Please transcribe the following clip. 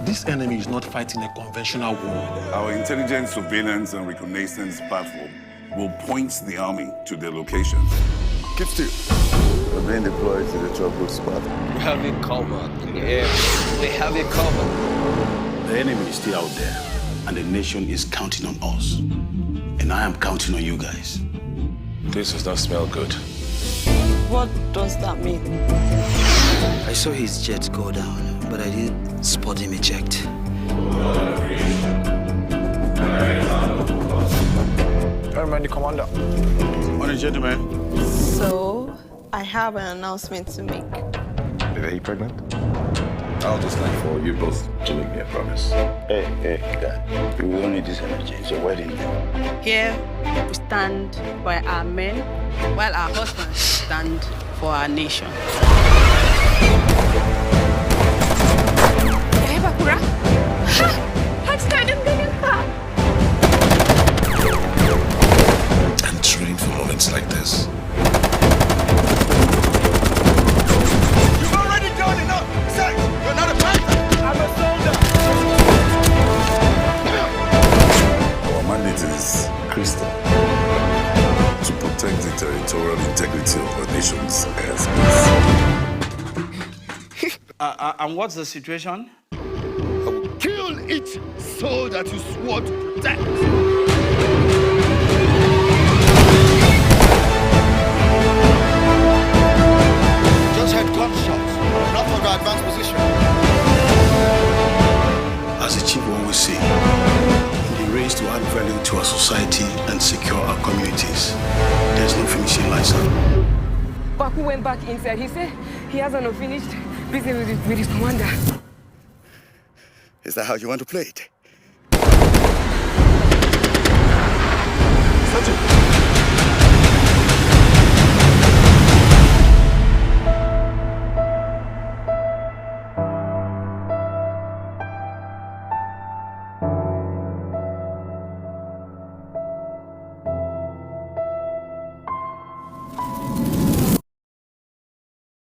This enemy is not fighting a conventional war. Our intelligence, surveillance, and reconnaissance platform will point the army to their locations. Keep still. We're being deployed to the trouble spot. We have it covered in the air. They have it covered. The enemy is still out there, and the nation is counting on us. And I am counting on you guys. This does not smell good. What does that mean? I saw his jet go down, but I didn't spot him eject. I'm the commander. Morning, gentlemen. So, I have an announcement to make. Are you pregnant? I'll just like for you both to make me a promise. Hey, guy. We will need this energy. It's a wedding. Here, we stand by our men, while our husbands stand for our nation. I'm trained for moments like this. You've already done enough! Sex! You're not a fighter! I'm a soldier. Our mandate is crystal: to protect the territorial integrity of our nation's airspace. And what's the situation? I will kill each soul that you swore to protect. Just heard gunshots. Not from the advanced position. As the chief always say, in the race to add value to our society and secure our communities, there's no finishing line, sir. Baku went back inside. He said he has an unfinished business with his commander. Is that how you want to play it? Sergeant!